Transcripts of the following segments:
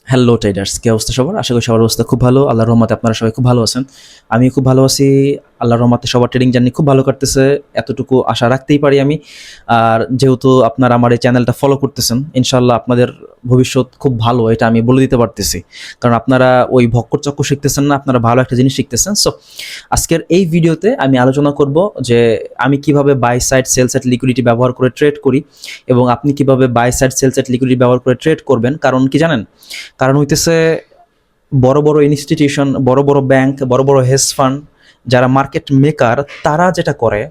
Hello traders, কি অবস্থা সবার? আশা করি সবার অবস্থা খুব ভালো। আল্লাহর রহমতে আপনারা সবাই খুব ভালো আছেন। আমি খুব ভালো আছি। আল্লাহর রহমতে সবার ট্রেডিং জার্নি খুব ভালো কাটতেছে, এতটুকু আশা রাখতেই পারি আমি। আর যেহেতু আপনারা আমার এই চ্যানেলটা ফলো করতেছেন, ইনশাল্লাহ আপনাদের ভবিষ্যৎ খুব ভালো, এটা আমি বলে দিতে পারতেছি। কারণ আপনারা ওই ভক্কর চক্কর শিখতেছেন না, আপনারা ভালো একটা জিনিস শিখতেছেন। সো আজকের এই ভিডিওতে আমি আলোচনা করব যে আমি কিভাবে buy side sell side liquidity ব্যবহার করে ট্রেড করি, এবং আপনি কিভাবে buy side sell side liquidity ব্যবহার করে ট্রেড করবেন। কারণ কি জানেন? কারণ হইতেছে বড় বড় ইনস্টিটিউশন, বড় বড় ব্যাংক, বড় বড় হেজ ফান্ড, যারা মার্কেট মেকার, তারা যেটা করে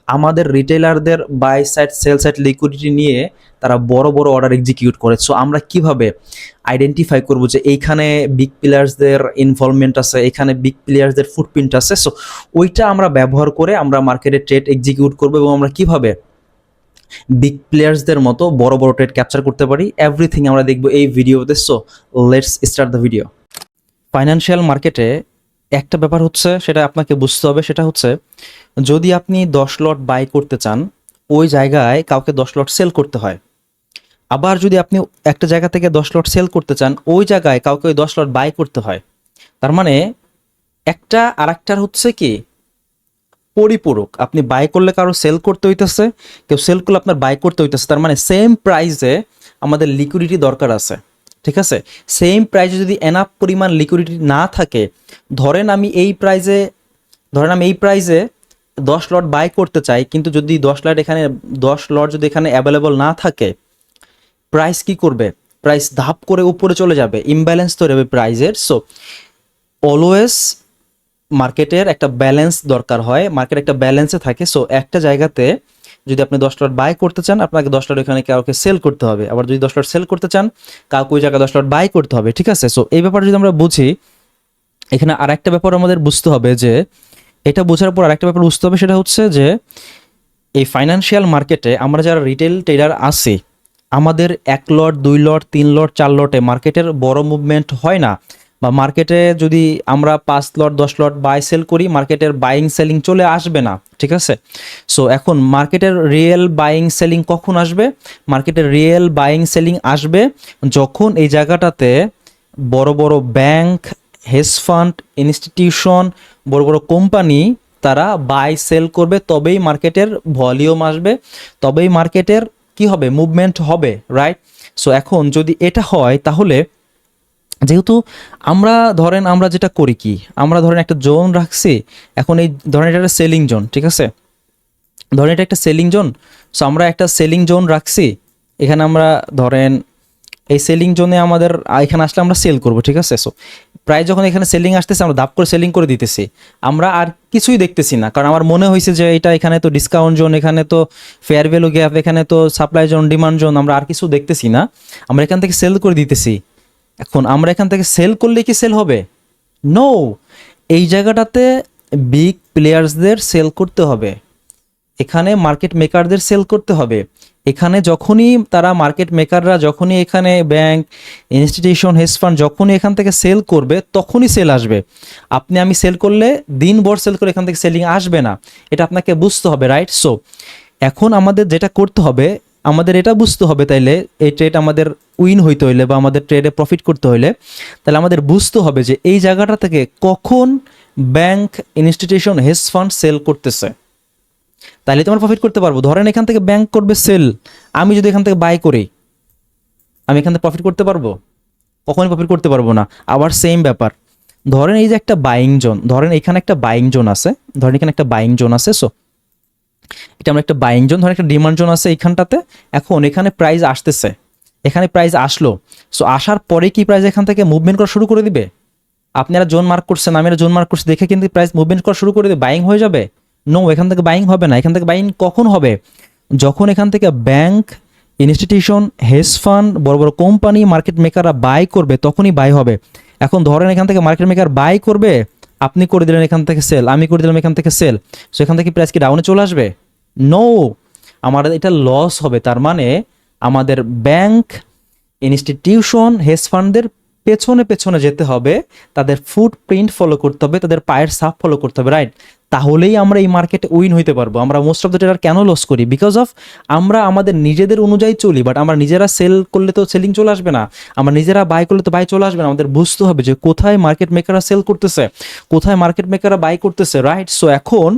আমাদের রিটেলারদের buy side sell side liquidity নিয়ে তারা বড় বড় অর্ডার এক্সিকিউট করে। সো আমরা কিভাবে আইডেন্টিফাই করব যে এইখানে বিগ প্লেয়ার্সদের ইনভলভমেন্ট আছে, এখানে বিগ প্লেয়ার্সদের ফুটপ্রিন্ট আছে। সো ওইটা আমরা ব্যবহার করে আমরা মার্কেটে ট্রেড এক্সিকিউট করবো, এবং আমরা কিভাবে বিগ প্লেয়ার্সদের মতো বড় বড় ট্রেড ক্যাপচার করতে পারি, এভরিথিং আমরা দেখবো এই ভিডিওতে। So let's start the video. Financial মার্কেটে একটা ব্যাপার হচ্ছে, সেটা আপনাকে বুঝতে হবে, সেটা হচ্ছে যদি আপনি 10 লট বাই করতে চান, ওই জায়গায় কাউকে 10 লট সেল করতে হয়। আবার যদি আপনি একটা জায়গা থেকে 10 লট সেল করতে চান, ওই জায়গায় কাউকে ওই 10 লট বাই করতে হয়। তার মানে একটা আর একটার হচ্ছে কি পরিপূরক। আপনি বাই করলে কারো সেল করতে হইতেছে, কেউ সেল করলে আপনার বাই করতে হইতেছে। তার মানে সেম প্রাইসে আমাদের লিকুইডিটি দরকার আছে, ঠিক আছে? সেম প্রাইসে যদি এনাফ পরিমাণ লিকুইডিটি না থাকে, ধরেন আমি এই প্রাইসে ধরেন আমি এই প্রাইসে 10 লট বাই করতে চাই, কিন্তু যদি 10 লট যদি এখানে অ্যাভেলেবল না থাকে, প্রাইস কি করবে? প্রাইস ধাপ করে উপরে চলে যাবে, ইমব্যালেন্স তৈরি হবে প্রাইসের। সো অলওয়েজ মার্কেটের একটা ব্যালেন্স দরকার হয়, মার্কেট একটা ব্যালেন্সে থাকে। সো একটা জায়গাতে যদি আপনি 10 লট বাই করতে চান, আপনাকে 10 লট এখানে কাউকে সেল করতে হবে। আবার যদি 10 লট সেল করতে চান, কাউকে ওই জায়গায় 10 লট বাই করতে হবে, ঠিক আছে? সো এই ব্যাপারে যদি আমরা বুঝি, এখানে আর একটা ব্যাপার আমাদের বুঝতে হবে, যে এটা বোঝার পর আরেকটা ব্যাপার বুঝতে হবে, সেটা হচ্ছে যে এই ফাইন্যান্সিয়াল মার্কেটে আমরা যারা রিটেল ট্রেডার আছি, আমাদের 1 লট 2 লট 3 লট 4 লটে মার্কেটের বড় মুভমেন্ট হয় না। বা মার্কেটে যদি আমরা 5 লট 10 লট বাই সেল করি, মার্কেটের বাইং সেলিং চলে আসবে না, ঠিক আছে? সো এখন মার্কেটের রিয়েল বাইং সেলিং কখন আসবে? মার্কেটের রিয়েল বাইং সেলিং আসবে যখন এই জায়গাটাতে বড় বড় ব্যাংক, হেজ ফান্ড, ইনস্টিটিউশন, বড় বড় কোম্পানি তারা বাই সেল করবে, তবেই মার্কেটের ভলিউম আসবে, তবেই মার্কেটের কি হবে? মুভমেন্ট হবে, রাইট? সো এখন যদি এটা হয়, তাহলে যেহেতু আমরা যেটা করি কি, আমরা ধরেন একটা জোন রাখছি। এখন এই ধরেন এটা একটা সেলিং জোন, ঠিক আছে? ধরেন এটা একটা সেলিং জোন। সো আমরা একটা সেলিং জোন রাখছি, এখানে আমরা ধরেন এই সেলিং জোনে আমাদের এখানে আসলে আমরা সেল করব, ঠিক আছে? সো প্রায় যখন এখানে সেলিং আসতেছে, আমরা ধাপ করে সেলিং করে দিতেছি। আমরা আর কিছুই দেখতেছি না, কারণ আমার মনে হয়েছে যে এটা এখানে তো ডিসকাউন্ট জোন, এখানে তো ফেয়ার ভ্যালু গ্যাপ, এখানে তো সাপ্লাই জোন, ডিমান্ড জোন, আমরা আর কিছু দেখতেছি না। আমরা এখান থেকে সেল করে দিতেছি। এখন আমরা এখান থেকে সেল করলে কি সেল হবে? নো, এই জায়গাটাতে বিগ প্লেয়ার্সদের সেল করতে হবে, এখানে মার্কেট মেকারদের সেল করতে হবে। এখানে যখনই তারা মার্কেট মেকাররা, যখনই এখানে ব্যাংক, ইনস্টিটিউশন, হেজ ফান্ড যখনই এখান থেকে সেল করবে, তখনই সেল আসবে। আপনি আমি সেল করলে দিনভর সেল করে এখান থেকে সেলিং আসবে না, এটা আপনাকে বুঝতে হবে, রাইট? সো এখন আমাদের যেটা করতে হবে, আমাদের এটা বুঝতে হবে, তাইলে এই ট্রেড আমাদের উইন হইতে হইলে বা আমাদের ট্রেডে প্রফিট করতে হইলে, তাহলে আমাদের বুঝতে হবে যে এই জায়গাটা থেকে কখন bank, institution, hedge fund sell করতেছে, তাহলে তোমার প্রফিট করতে পারবো। ধরেন এখান থেকে ব্যাংক করবে সেল, আমি যদি এখান থেকে বাই করি, আমি এখান থেকে প্রফিট করতে পারবো? কখনই প্রফিট করতে পারবো না। আবার সেম ব্যাপার, ধরেন এই যে একটা বাইং জোন, ধরেন এখানে একটা বাইং জোন আছে, ধরেন এখানে একটা বাইং জোন আছে। সো এটা আমরা একটা বাইং জোন, ধরেন একটা ডিমান্ড জোন আছে এইখানটাতে। এখন এখানে প্রাইস আসতেছে, এখানে প্রাইস আসলো। সো আসার পরে কি প্রাইস এখান থেকে মুভমেন্ট করা শুরু করে দিবে? আপনারা জোন মার্ক করছেন, আমি জোন মার্ক করছি, দেখে কিন্তু প্রাইস মুভমেন্ট করা শুরু করে দিবে, বাইং হয়ে যাবে? নো, এখান থেকে বাইং হবে না। এখান থেকে বাইং কখন হবে? যখন এখান থেকে ব্যাংক, ইনস্টিটিউশন, হেজ ফান্ড, বড় বড় কোম্পানি, মার্কেট মেকাররা বাই করবে, তখনই বাই হবে। এখন ধরেন এখান থেকে মার্কেট মেকার বাই করবে, আপনি করে দিলেন এখান থেকে সেল, আমি করে দিলাম এখান থেকে সেল। সো এখান থেকে প্রাইস কি ডাউনে চলে আসবে? নো, আমাদের এটা লস হবে। তার মানে আমাদের ব্যাংক, ইনস্টিটিউশন, হেজ ফান্ডদের পেছনে পেছনে যেতে হবে, তাদের ফুটপ্রিন্ট ফলো করতে হবে, তাদের পায়ের ছাপ ফলো করতে হবে, রাইট? তাহলেই আমরা এই মার্কেটে উইন হইতে পারবো। আমরা মোস্ট অফ দ্য ট্রেডার কেন লস করি? বিকজ অফ আমরা আমাদের নিজেদের অনুযায়ী চলি, বাট আমরা নিজেরা সেল করলে তো সেলিং চলে আসবে না, আমরা নিজেরা বাই করলে তো বাই চলে আসবে না। আমাদের বুঝতে হবে যে কোথায় মার্কেট মেকাররা সেল করতেছে, কোথায় মার্কেট মেকাররা বাই করতেছে, রাইট? সো এখন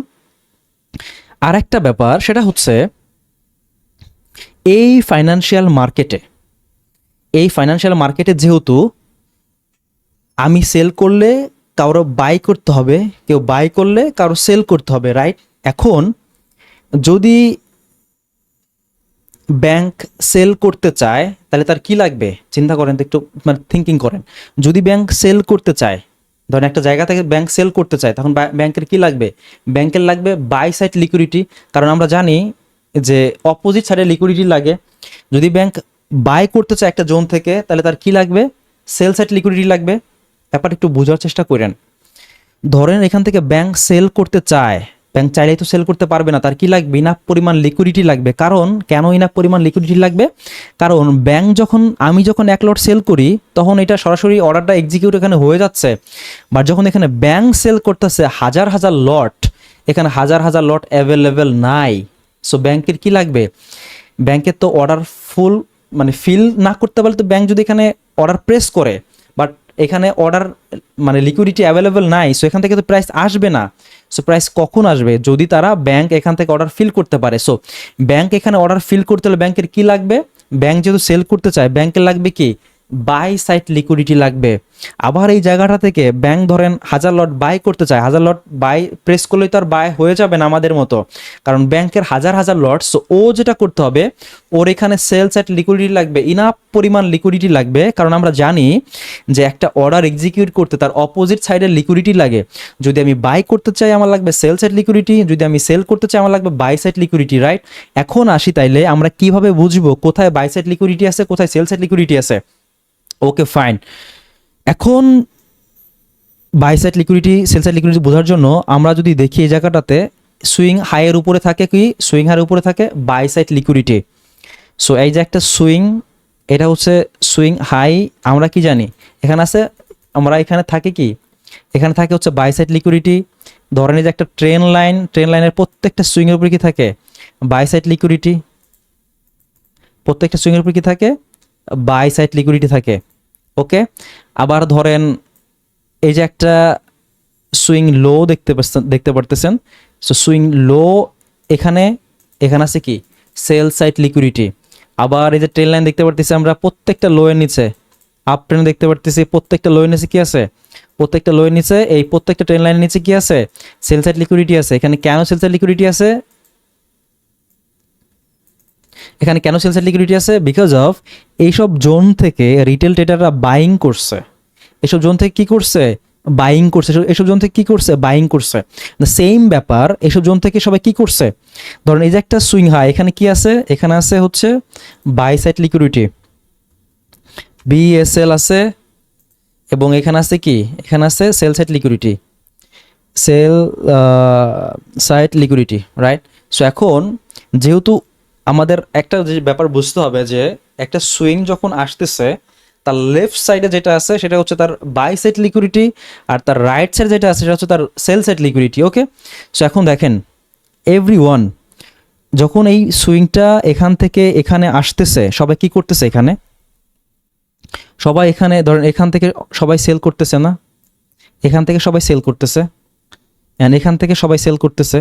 আর একটা ব্যাপার, সেটা হচ্ছে এই ফাইন্যান্সিয়াল মার্কেটে যেহেতু আমি সেল করলে কারো বাই করতে হবে, কেউ বাই করলে কারো সেল করতে হবে, রাইট? এখন যদি ব্যাংক সেল করতে চায় তাহলে তার কি লাগবে? চিন্তা করেন তো একটু, মানে থিঙ্কিং করেন। যদি ব্যাংক সেল করতে চায়, ধরেন একটা জায়গা থেকে ব্যাংক সেল করতে চায়, তখন ব্যাংকের কি লাগবে? ব্যাংকের লাগবে বাই সাইড লিকুইডিটি, কারণ আমরা জানি যে অপোজিট সাইডে লিকুইডিটি লাগে। যদি ব্যাংক বাই করতে চায় একটা জোন থেকে, তাহলে তার কি লাগবে? সেল সাইড লিকুইডিটি লাগবে। ব্যাপার একটু বোঝার চেষ্টা করেন। ধরেন এখান থেকে ব্যাংক সেল করতে চায়, ব্যাংক চাইলেই তো সেল করতে পারবে না, তার কি লাগবে? ইনাফ পরিমাণ লিকুইডিটি লাগবে। কারণ কেন ইনাফ পরিমাণ লিকুইডিটি লাগবে? কারণ আমি যখন এক লট সেল করি, তখন এটা সরাসরি অর্ডারটা এক্সিকিউট এখানে হয়ে যাচ্ছে। বাট যখন এখানে ব্যাংক সেল করতেছে হাজার হাজার লট, এখানে হাজার হাজার লট অ্যাভেলেবেল নাই। সো ব্যাংকের কি লাগবে? ব্যাংকের তো অর্ডার ফিল না করতে পারলে তো ব্যাংক যদি এখানে অর্ডার প্রেস করে, বাট এখানে অর্ডার লিকুইডিটি অ্যাভেলেবেল নাই, সো এখান থেকে তো প্রাইস আসবে না। সো প্রাইস কখন আসবে? যদি তারা ব্যাংক এখান থেকে অর্ডার ফিল করতে পারে। সো ব্যাংক এখানে অর্ডার ফিল করতে হলে ব্যাংকের কি লাগবে? ব্যাংক যেহেতু সেল করতে চায়, ব্যাংকের লাগবে কি? বাই সাইড লিকুইডিটি লাগবে। আবার এই জায়গাটা থেকে ব্যাংক ধরেন হাজার লট বাই করতে চায়, হাজার লট বাই প্রেস করলেই তো আর বাই হয়ে যাবে না আমাদের মতো, কারণ ব্যাংকের হাজার হাজার লট। সো ও যেটা করতে হবে, ওর এখানে সেল সাইড লিকুইডিটি লাগবে, ইনাফ পরিমাণ লিকুইডিটি লাগবে। কারণ আমরা জানি যে একটা অর্ডার এক্সিকিউট করতে তার অপোজিট সাইডের লিকুইডিটি লাগে। যদি আমি বাই করতে চাই আমার লাগবে সেল সাইড লিকুইডিটি, যদি আমি সেল করতে চাই আমার লাগবে বাই সাইড লিকুইডিটি, রাইট? এখন আসি, তাইলে আমরা কিভাবে বুঝবো কোথায় বাই সাইড লিকুইডিটি আছে, কোথায় সেল সাইড লিকুইডিটি আছে? Okay, fine. এখন buy side liquidity, sell side liquidity বোঝার জন্য আমরা যদি দেখি এই জায়গাটাতে সুইং হাইয়ের উপরে থাকে কি? সুইং হাইয়ের উপরে থাকে বাই সাইড লিকুইডিটি। সো এই যে একটা সুইং, এটা হচ্ছে সুইং হাই। আমরা কি জানি এখানে আছে, আমরা এখানে থাকে কি? এখানে থাকে হচ্ছে বাই সাইড লিকুইডিটি। ধরেন এই যে একটা ট্রেন লাইনের প্রত্যেকটা সুইংয়ের উপরে কি থাকে? Buy side liquidity. প্রত্যেকটা সুইংয়ের উপরে কি থাকে? বাই সাইড লিকুইডিটি থাকে। ওকে, আবার ধরেন এই যে একটা সুইং লো দেখতে পারতেছেন। সো সুইং লো, এখানে আছে কি? Sell side liquidity. আবার এই যে ট্রেন লাইন দেখতে পারতেছি আমরা, প্রত্যেকটা লো এর নিচে আপ ট্রেন দেখতে পারতেছি, প্রত্যেকটা লো এর নিচে কি আছে? প্রত্যেকটা লো এর নিচে, এই প্রত্যেকটা ট্রেন লাইনের নিচে কি আছে? সেল সাইড লিকুইডিটি আছে। এখানে কেন সেল সাইড লিকুইডিটি আছে? বিকজ অফ এইসব জোন থেকে রিটেল ট্রেডাররা বাইং করছে। এসব জোন থেকে কি করছে? বাইং করছে। এসব জোন থেকে কি করছে? বাইং করছে। সেম ব্যাপার, এসব জোন থেকে সবাই কি করছে? ধরেন এই যে একটা সুইং হাই, এখানে কি আছে? এখানে আছে হচ্ছে বাই সাইড লিকুইডিটি, বিএসএল আছে, এবং এখানে আছে কি? এখানে আছে sell side liquidity, right? So এখন যেহেতু আমাদের একটা যে ব্যাপার বুঝতে হবে যে একটা সুইং যখন আসতেছে, তার লেফট সাইডে যেটা আছে সেটা হচ্ছে তার বাই সাইড লিকুইডিটি, আর তার রাইট সাইড যেটা আছে সেটা হচ্ছে তার সেল সাইড লিকুইডিটি। ওকে, সো এখন দেখেন এভরিওয়ান, যখন এই সুইংটা এখান থেকে এখানে আসতেছে, সবাই কি করতেছে? সবাই এখানে ধরেন এখান থেকে সবাই সেল করতেছে না? এখান থেকে সবাই সেল করতেছে, অ্যান্ড এখান থেকে সবাই সেল করতেছে।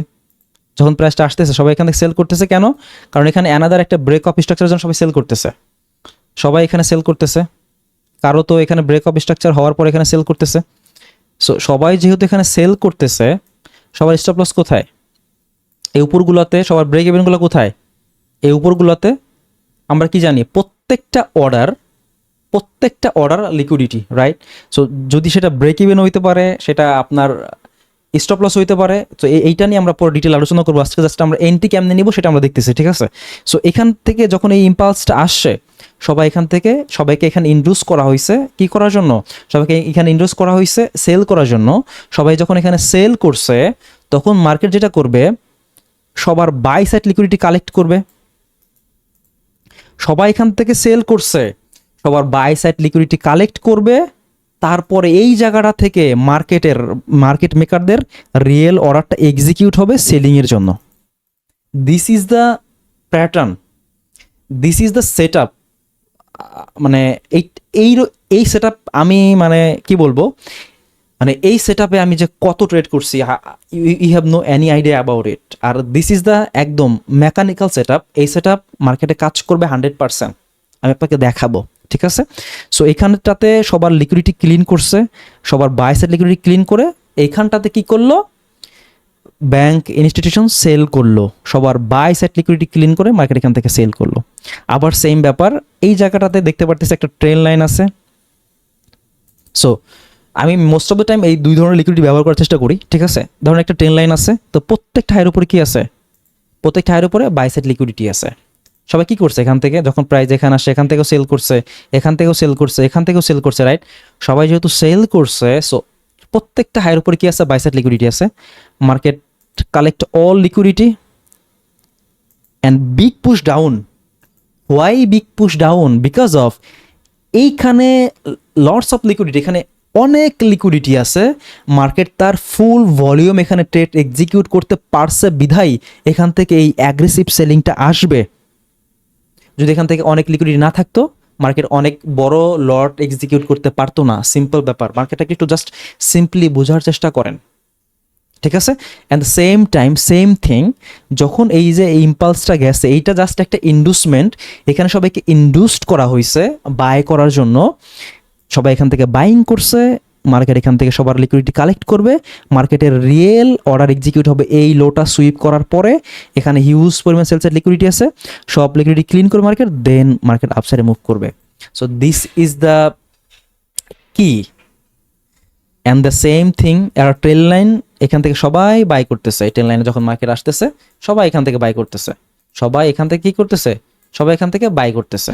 যখন প্রাইসটা আসতেছে সবাই এখান থেকে সেল করতেছে। কেন? কারণ এখানে অ্যানাদার একটা ব্রেক অফ স্ট্রাকচারের জন্য সবাই সেল করতেছে। সবাই এখানে সেল করতেছে, কারো তো এখানে ব্রেক অফ স্ট্রাকচার হওয়ার পর এখানে সেল করতেছে। সো সবাই যেহেতু এখানে সেল করতেছে, সবার স্টপ লস কোথায়? এই উপরগুলোতে। সবার ব্রেক ইভেনগুলো কোথায়? এই উপরগুলোতে। আমরা কি জানি? প্রত্যেকটা অর্ডার লিকুইডিটি, রাইট? সো যদি সেটা ব্রেক ইভেন হইতে পারে, সেটা আপনার স্টপ লস হইতে পারে। তো এইটা নিয়ে আমরা পরে ডিটেল আলোচনা করবো। আজকে জাস্ট আমরা এন্ট্রি কেমনে নিব সেটা আমরা দেখতেছি, ঠিক আছে? সো এখান থেকে যখন এই ইম্পালসটা আসছে, সবাইকে এখানে ইনডিউস করা হয়েছে কি করার জন্য? সবাইকে এখানে ইনডিউস করা হয়েছে সেল করার জন্য। সবাই যখন এখানে সেল করছে, তখন মার্কেট যেটা করবে, সবার বাই সাইড লিকুইডিটি কালেক্ট করবে। সবাই এখান থেকে সেল করছে, সবার বাই সাইড লিকুইডিটি কালেক্ট করবে, তারপরে এই জায়গাটা থেকে মার্কেট মেকারদের রিয়েল অর্ডারটা এক্সিকিউট হবে সেলিংয়ের জন্য। This is the pattern, this is the set up. মানে এই এই এই সেট আপ আমি মানে কি বলবো, মানে এই সেট আপে আমি যে কত ট্রেড করছি, you have no any idea about it. আর দিস ইজ দ্য একদম মেকানিক্যাল সেট আপ। এই সেট আপ মার্কেটে কাজ করবে 100%, আমি আপনাকে দেখাবো, ঠিক আছে? সো এইখানটাতে সবার লিকুইডিটি ক্লিন করছে, সবার বাই সাইড লিকুইডিটি ক্লিন করে এইখানটাতে কি করলো, ব্যাংক ইনস্টিটিউশন সেল করলো, সবার বাই সাইড লিকুইডিটি ক্লিন করে মার্কেট এখান থেকে সেল করলো। আবার সেম ব্যাপার এই জায়গাটাতে দেখতে পারতেছি একটা ট্রেন লাইন আছে। সো আমি মোস্ট অফ দ্য টাইম এই দুই ধরনের লিকুইডিটি ব্যবহার করার চেষ্টা করি, ঠিক আছে? ধরুন একটা ট্রেন লাইন আছে, তো প্রত্যেকটা হাইয়ের উপরে কি আছে, প্রত্যেকটা হাইয়ের উপরে বাই সাইড লিকুইডিটি আছে। সবাই কি করছে, এখান থেকে যখন প্রাইস এখানে আসে এখান থেকেও সেল করছে, এখান থেকেও সেল করছে, এখান থেকেও সেল করছে, রাইট? সবাই যেহেতু সেল করছে, সো প্রত্যেকটা হাইয়ের উপরে কি আছে, বাই সাইড লিকুইডিটি আছে। Market collect all liquidity and big push down. Why big push down? Because of এইখানে লটস অফ লিকুইডিটি, এখানে অনেক লিকুইডিটি আছে, মার্কেট তার ফুল ভলিউম এখানে ট্রেড এক্সিকিউট করতে পারছে বিধাই এখান থেকে এই অ্যাগ্রেসিভ সেলিংটা আসবে। যদি এখান থেকে অনেক লিকুইডিটি না থাকতো, মার্কেট অনেক বড় লট এক্সিকিউট করতে পারতো না। সিম্পল ব্যাপার, মার্কেটটাকে একটু জাস্ট সিম্পলি বোঝার চেষ্টা করেন, ঠিক আছে? And the same time same thing, যখন এই যে ইম্পালসটা গেছে, এইটা জাস্ট একটা ইন্ডুসমেন্ট, এখানে সবাইকে ইন্ডুসড করা হয়েছে বাই করার জন্য, সবাই এখান থেকে বাইং করছে, মার্কেট এখান থেকে সবার লিকুইডিটি কালেক্ট করবে, মার্কেটের রিয়েল অর্ডার এক্সিকিউট হবে এই লোটা সুইপ করার পরে। এখানে হিউজ পরিমাণ সেলসের লিকুইডিটি আছে, সব লিকুইডিটি ক্লিন করে মার্কেট, দেন মার্কেট আপসাইডে মুভ করবে। সো দিস ইজ দ্য কি। অ্যান্ড দ্য সেম থিং, একটা ট্রেন লাইন, এখান থেকে সবাই বাই করতেছে, এই ট্রেন লাইনে যখন মার্কেট আসতেছে সবাই এখান থেকে বাই করতেছে, সবাই এখান থেকে কি করতেছে, সবাই এখান থেকে বাই করতেছে,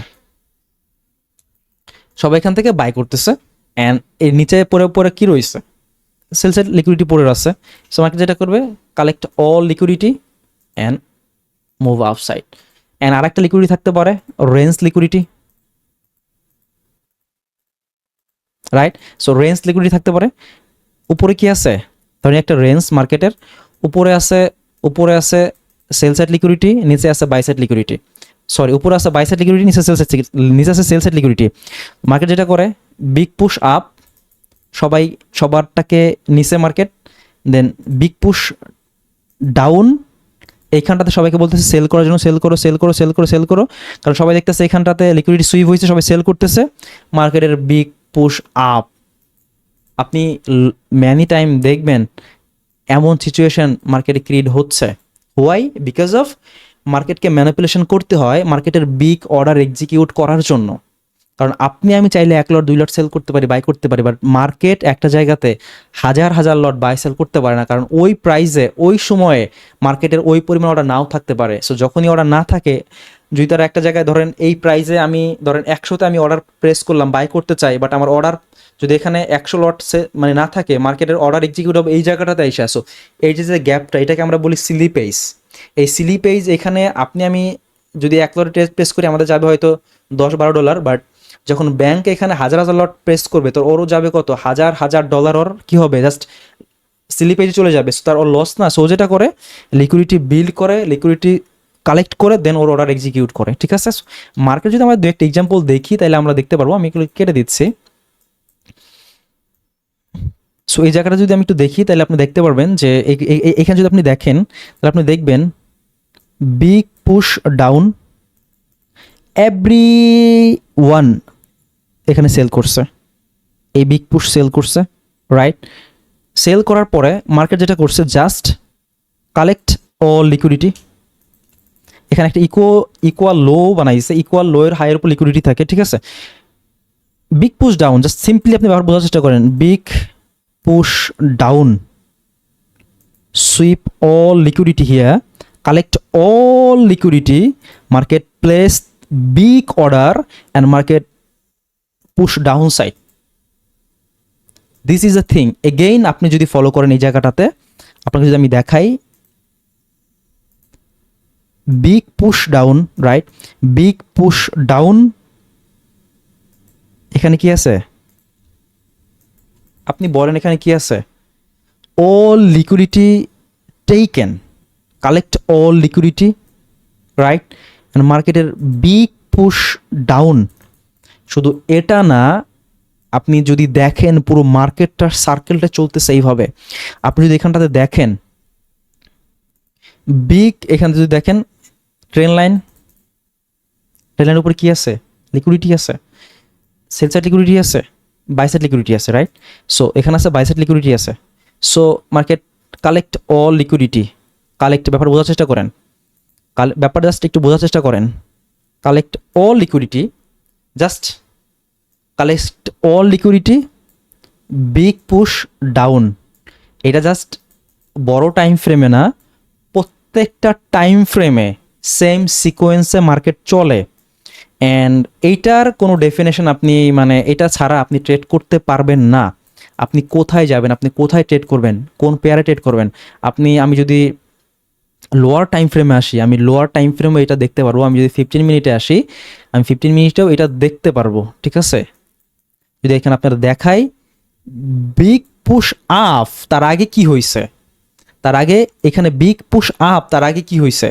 সবাই এখান থেকে বাই করতেছে। অ্যান্ড এর নিচে পরে পরে কি রয়েছে, সেলসের লিকুইডিটি পড়ে আছে। সো মার্কেট যেটা করবে, collect all liquidity and move outside. And আরেকটা লিকুইডিটি থাকতে পারে range liquidity, right? So range liquidity থাকতে পারে। উপরে কি আছে, ধরেন একটা রেঞ্জ মার্কেটের উপরে আছে সেল সাইড লিকুইডিটি, নিচে আছে বাই সাইড লিকুইডিটি, সরি উপরে আছে বাই সাইড লিকুইডিটি, নিচে আছে সেল সাইড লিকুইডিটি। মার্কেট যেটা করে, বিগ পুশ আপ, সবাই সবারটাকে নিচে মার্কেট, দেন বিগ পুশ ডাউন, এইখানটাতে সবাইকে বলতেছে সেল করার জন্য, সেল করো সেল করো সেল করো সেল করো, কারণ সবাই দেখতেছে এখানটাতে লিকুইডিটি সুইপ হয়েছে, সবাই সেল করতেছে, মার্কেটের বিগ পুশ আপ। আপনি ম্যানি টাইম দেখবেন এমন সিচুয়েশন মার্কেটে ক্রিয়েট হচ্ছে। হোয়াই? বিকজ অফ মার্কেটকে ম্যানিপুলেশন করতে হয় মার্কেটের বিগ অর্ডার এক্সিকিউট করার জন্য। কারণ আপনি আমি চাইলে 1 লট 2 লট সেল করতে পারি, বাই করতে পারি, বাট মার্কেট একটা জায়গাতে হাজার হাজার লট বাই সেল করতে পারে না, কারণ ওই প্রাইসে ওই সময়ে মার্কেটের ওই পরিমাণ অর্ডার নাও থাকতে পারে। সো যখনই অর্ডার না থাকে, যদি তারা একটা জায়গায় ধরেন এই প্রাইসে আমি ধরেন 100তে আমি অর্ডার প্রেস করলাম, বাই করতে চাই, বাট আমার অর্ডার যদি এখানে 100 লট মানে না থাকে, মার্কেটের অর্ডার এক্সিকিউট হবে এই জায়গাটাতে এসে আসো, এই যে গ্যাপটা, এটাকে আমরা বলি স্লিপেজ। এই স্লিপেজ এখানে আপনি আমি যদি 1 লট প্রেস করি আমাদের যাবে হয়তো $10-12, বাট যখন ব্যাংক এখানে হাজার হাজার লট প্রেস করবে, তো ওরও যাবে কত, হাজার হাজার ডলার, ওর কি হবে, জাস্ট স্লিপেজে চলে যাবে। তার ওর লস না। সো যেটা করে, লিকুইডিটি বিল্ড করে, লিকুইডিটি কালেক্ট করে, দেন ওর অর্ডার এক্সিকিউট করে, ঠিক আছে? মার্কেট যদি আমরা 2-1 এক্সাম্পল দেখি তাহলে আমরা দেখতে পারবো, আমি এগুলো কেটে দিচ্ছি। সো এই জায়গাটা যদি আমি একটু দেখি তাহলে আপনি দেখতে পারবেন যে এখানে যদি আপনি দেখেন তাহলে আপনি দেখবেন big push down, every one এখানে সেল করছে, এই বিগ পুশ সেল করছে, রাইট? সেল করার পরে মার্কেট যেটা করছে, জাস্ট কালেক্ট অল লিকুইডিটি। এখানে একটা ইকুয়াল লো বানাইছে, ইকুয়াল লো এর হাইয়ের উপর লিকুইডিটি থাকে, ঠিক আছে? Big push down, just simply আপনি ব্যাপার বোঝার চেষ্টা করেন, big push down, sweep all liquidity here, collect all liquidity, market place big order and market push downside. This is a thing. Again আপনি যদি ফলো করেন এই জায়গাটাতে, আপনাকে যদি আমি দেখাই, big push down, right? Big push down, এখানে কি আছে, আপনি বলেন এখানে কি আছে, all liquidity taken, collect all liquidity, right? and মার্কেটের বিগ পুশ ডাউন। শুধু এটা না, আপনি যদি দেখেন পুরো মার্কেটটার সার্কেলটা চলতেছে এইভাবে। আপনি যদি এখানটাতে দেখেন বিগ, এখানে যদি দেখেন ট্রেন লাইনের উপরে কি আছে, লিকুইডিটি আছে, সেল সাইড লিকুইডিটি আছে, বাই সাইড লিকুইডিটি আছে, রাইট? সো এখানে আছে বাই সাইড লিকুইডিটি আছে। So market collect all liquidity, collect, ব্যাপার বোঝার চেষ্টা করেন, ব্যাপার জাস্ট একটু বোঝার চেষ্টা করেন। Collect all liquidity, just collect all liquidity, big push down. এটা জাস্ট বড় টাইম ফ্রেমে না, প্রত্যেকটা টাইম ফ্রেমে সেম সিকোয়েন্সে মার্কেট চলে। অ্যান্ড এইটার কোনো ডেফিনেশন আপনি মানে এটা ছাড়া আপনি ট্রেড করতে পারবেন না। আপনি কোথায় যাবেন, আপনি কোথায় ট্রেড করবেন, কোন পেয়ারে ট্রেড করবেন। আমি যদি লোয়ার টাইম ফ্রেমে আসি, আমি লোয়ার টাইম ফ্রেমে এটা দেখতে পারবো। আমি যদি 15 মিনিটে আসি, আমি 15 মিনিটেও এটা দেখতে পারবো, ঠিক আছে? যদি এখানে আপনারা দেখাই বিগ পুশ আপ, তার আগে কি হয়েছে, তার আগে এখানে বিগ পুশ আপ, তার আগে কি হয়েছে,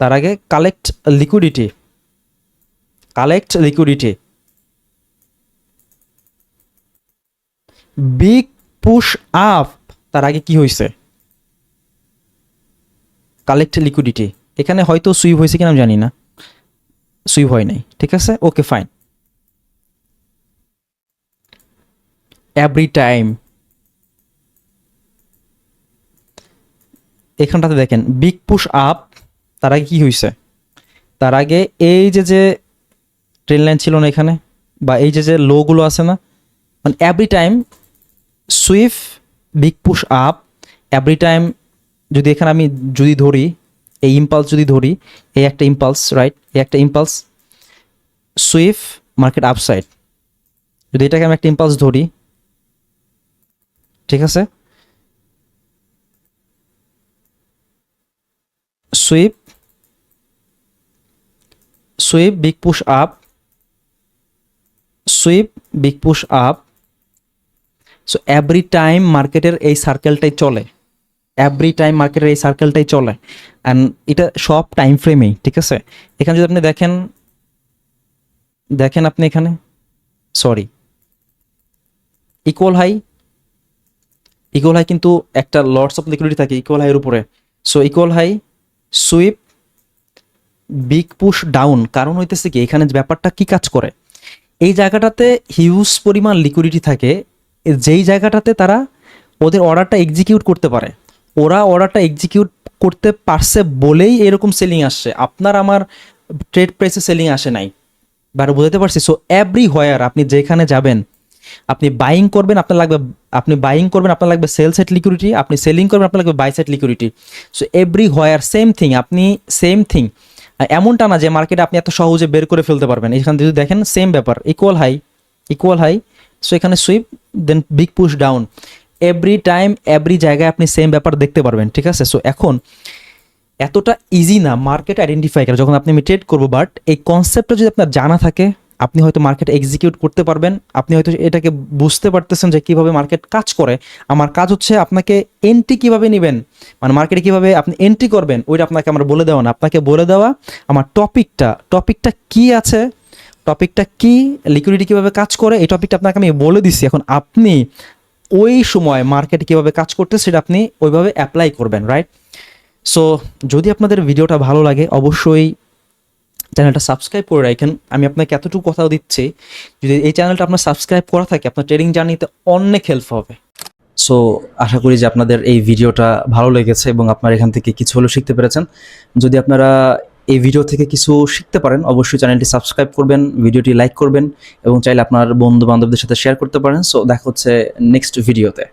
তার আগে collect liquidity, big push up, তার আগে কি হয়েছে, কালেক্ট লিকুইডিটি। এখানে হয়তো সুইপ হয়েছে কিনা আমি জানি না, সুইপ হয় নাই, ঠিক আছে, ওকে ফাইন। এভরি টাইম এখানটাতে দেখেন বিগ পুশ আপ, তার আগে কি হয়েছে, তার আগে এই যে ট্রেন লাইন ছিল না এখানে, বা এই যে লোগুলো আছে না, মানে every time sweep big push up, every time. যদি এখানে আমি যদি ধরি এই ইম্পালস, যদি ধরি এই একটা ইম্পালস, রাইট, এই একটা ইম্পালস, সুইফ মার্কেট আপসাইড, যদি এটাকে আমি একটা ইম্পালস ধরি, ঠিক আছে, sweep big push up, sweep big push up. So every time মার্কেটের এই সার্কেলটাই চলে, এভরি টাইম মার্কেটের এই সার্কেলটাই চলে। অ্যান্ড এটা সব টাইম ফ্রেমেই, ঠিক আছে। এখানে যদি আপনি দেখেন আপনি এখানে সরি ইকুয়াল হাই কিন্তু একটা লটস অফ লিকুইডিটি থাকে ইকুয়াল হাইয়ের উপরে। So equal high, sweep big push down. কারণ হইতেছে কি, এখানে ব্যাপারটা কি কাজ করে, এই জায়গাটাতে হিউজ পরিমাণ লিকুইডিটি থাকে, যেই জায়গাটাতে তারা ওদের অর্ডারটা এক্সিকিউট করতে পারে। ওরা অর্ডারটা এক্সিকিউট করতে পারছে বলেই এরকম সেলিং আসছে, আপনার আমার ট্রেড প্রাইসে সেলিং আসে নাই, বারে বোঝাতে পারছি। সো এভরি হোয়ার আপনি যেখানে যাবেন, আপনি বাইং করবেন, আপনার লাগবে সেল সাইড লিকুইডিটি, আপনি সেলিং করবেন, আপনার লাগবে buy side liquidity. So everywhere same thing. এমনটা না যে মার্কেটে আপনি এত সহজে বের করে ফেলতে পারবেন। এখানে যদি দেখেন সেম ব্যাপার, ইকুয়াল হাই। সো এখানে sweep, then big push down. Every time every জায়গায় আপনি সেম ব্যাপার দেখতে পারবেন, ঠিক আছে। সো এখন এতটা ইজি না মার্কেট আইডেন্টিফাই করা যখন আমি ট্রেড করবো, বাট এই কনসেপ্টটা যদি আপনার জানা থাকে, আপনি হয়তো মার্কেট এক্সিকিউট করতে পারবেন। আপনি হয়তো এটাকে বুঝতে পারতেছেন যে কীভাবে মার্কেট কাজ করে। আমার কাজ হচ্ছে আপনাকে এন্ট্রি কীভাবে নেবেন, মানে মার্কেটে কীভাবে আপনি এন্ট্রি করবেন, ওইটা আপনাকে আমার বলে দেওয়া না, আপনাকে বলে দেওয়া আমার টপিকটা কি আছে, টপিকটা কি, লিকুইডিটি কীভাবে কাজ করে, এই টপিকটা আপনাকে আমি বলে দিচ্ছি। এখন আপনি ওই সময় মার্কেট কীভাবে কাজ করতে সেটা আপনি ওইভাবে অ্যাপ্লাই করবেন, রাইট? সো যদি আপনাদের ভিডিওটা ভালো লাগে অবশ্যই চ্যানেলটা সাবস্ক্রাইব করে রাখেন। আমি আপনাকে এতটুকু কথাও দিচ্ছি, যদি এই চ্যানেলটা আপনার সাবস্ক্রাইব করা থাকে, আপনার ট্রেডিং জার্নিতে অনেক হেল্প হবে। সো আশা করি যে আপনাদের এই ভিডিওটা ভালো লেগেছে এবং আপনারা এখান থেকে কিছু হলেও শিখতে পেরেছেন। যদি আপনারা এই ভিডিও থেকে কিছু শিখতে পারেন অবশ্যই চ্যানেলটি সাবস্ক্রাইব করবেন, ভিডিওটি লাইক করবেন এবং চাইলে আপনার বন্ধু বান্ধবদের সাথে শেয়ার করতে পারেন। সো দেখা হচ্ছে নেক্সট ভিডিওতে।